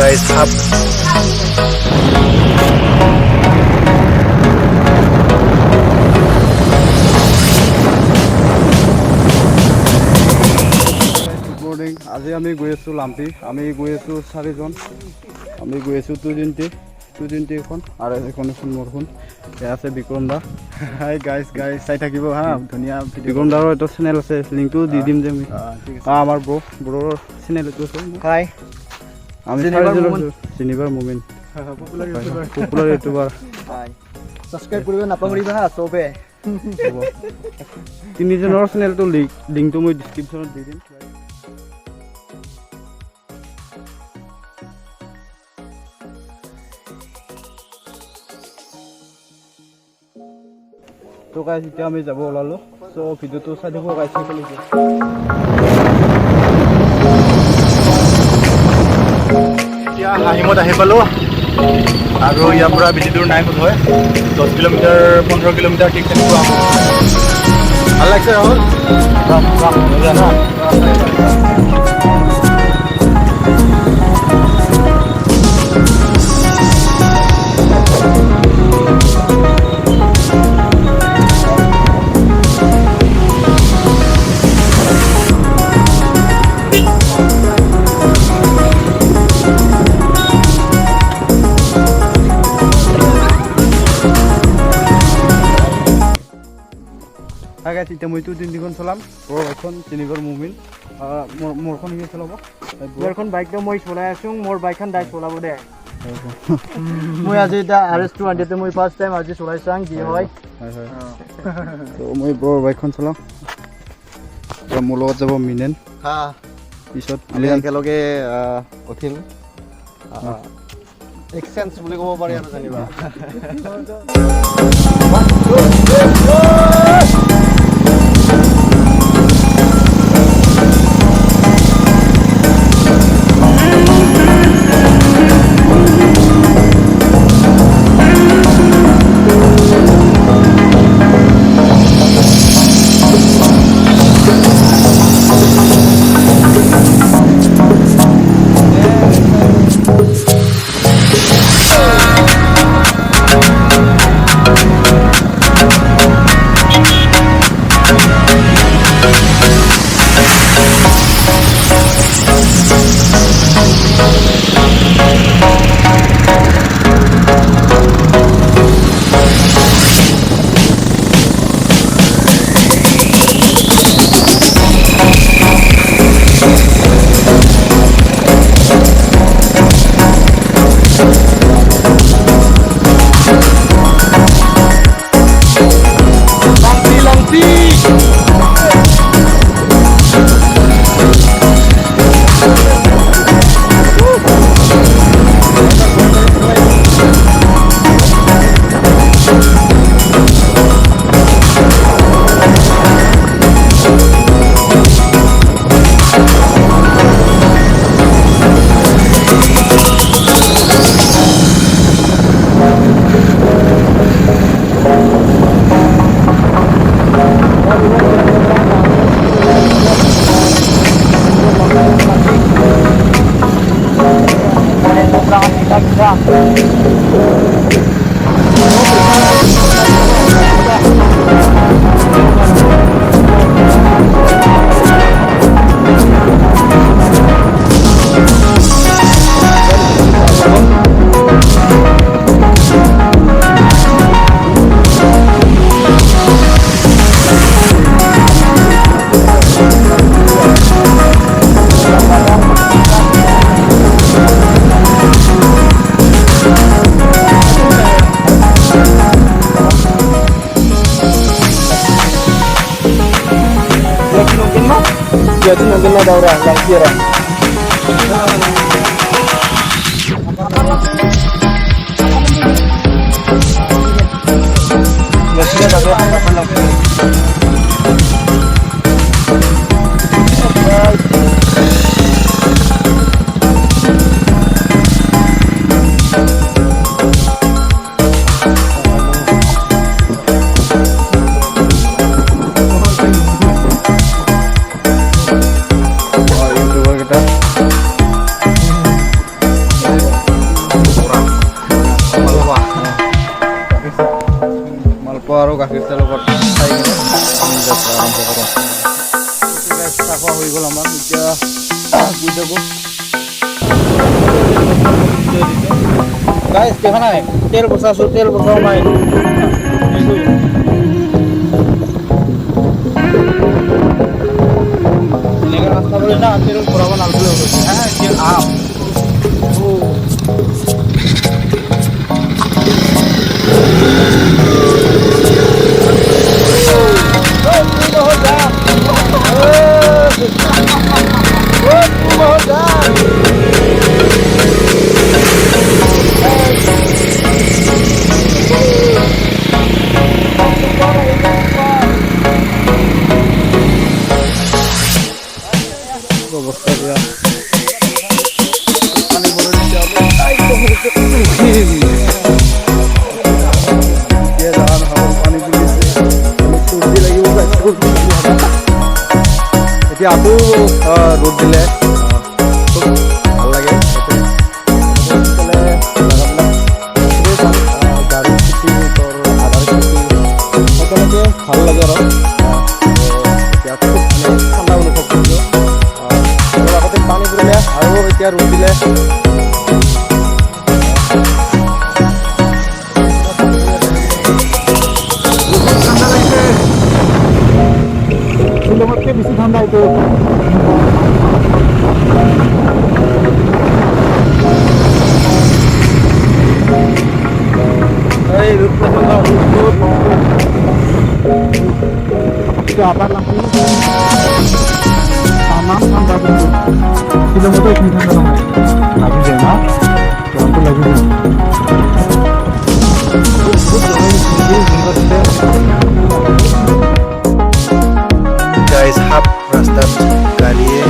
guys up. Good morning. আজি আমি গৈ আছো লাম্পি। আমি গৈ আছো 4 জন। আমি গৈ আছো 220 এখন আৰু এখন মোৰখন আছে বিক্ৰম দা। হাই গাইস চাই থাকিব হা ধুনিয়া বিক্ৰম দাৰ এটা চেনেল আছে লিংকটো দি দিম যে আমাৰ ব্ৰৰ চেনেল আছে হাই আমি জিনিভাৰ মোমেন্ট পপুলাৰ ইউটিউবাৰ হাই সাবস্ক্ৰাইব কৰিব নাপাহৰিবা হা সবে তিনিজনৰ চেনেলটো লিংকটো মই ডেসক্ৰিপচনত দি দিম তো গাইস এতিয়া আমি যাব ওলালো সো ভিডিওটো চাই দেখো গাইস কেনেকৈ এতিয়া হাহিমত আহি পালো আৰু ইয়াৰ পৰা বেছি দূৰ নাই বোধ হয় 10 কিলোমিটাৰ 15 কিলোমিটাৰ ঠিক তেনেকুৱা ভাল লাগিছে ৰাহুল মজা না Guys, kita mau itu tindikan salam. Oh, এখন তিনিবাৰ মুভিন মোৰখন কি চলাব মোৰখন বাইকটো মই চলাই আছো মোৰ বাইকখন ডাই চলাব দে মই আজি এটা RS200 তে মই ফাৰ্স্ট টাইম আজি চলাই চাং কি হয় তো মই ব্ৰৰ বাইকখন চলাম তো মোৰ লগত যাব মিনেন হা পিছত আমি একেলগে উঠিম এক্সচেঞ্জ বুলি ক'ব পাৰি আৰু জানিবা Jadi mungkin ada orang yang kira. Biasanya ada anggapan lagi. গাখীৰ চাহৰ লগত খাই কিনে আমি যাত্ৰা আৰম্ভ কৰোঁ। চাফা হৈ গ'ল আমাৰ, এতিয়া শুই থাকোঁ। গাইজ দেখা নাই তেল বচাইছোঁ, তেল বচাও নাই। এনেকৈ ৰাস্তা কৰি না তেল ভৰাব নালাগে। হ্যাঁ এতিয়া আম অবস্থা দিয়া পানি ভৰে দিতে হবে। পানি তুলিছে চৰ্দি লাগিব। এতিয়া আকৌ ৰ'দ দিলে খুব ভাল লাগে। গাড়ী খেতি আধাৰ খেতি সকলোকে ভাল লাগে আৰু এতিয়া খুব ঠাণ্ডা অনুভৱ কৰিছোঁ। আগতে পানী পৰিলে আৰু এতিয়া ৰ'দ দিলে ঠাণ্ডা লাগিছে। শ্বিলঙতকৈ বেছি ঠাণ্ডা এইটো। এই ৰ'দ প্ৰচণ্ড আবার লাগবে আমার ঠান্ডা কিন্তু শ্বিলঙতো এখানে ঠান্ডা নহয় লাগি যায় না গরমটো লাগি যায়। গাইজ হাফ ৰাস্তাত গাড়ীয়ে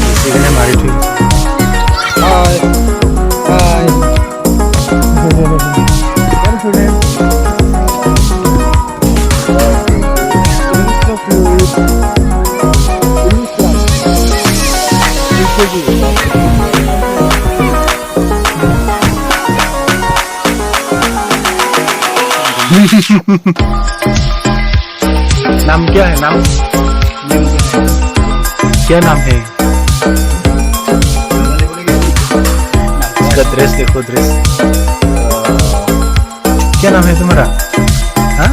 বেছিকেনে মাৰি থৈ গৈছে। হাই হাই नाम क्या है? नाम क्या नाम है? इसका ड्रेस देखो, ड्रेस क्या नाम है तुम्हारा? हाँ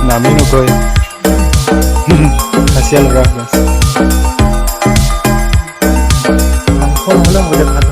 नाम ही नको है। हंसिया लग रहा है बस। मुझे भात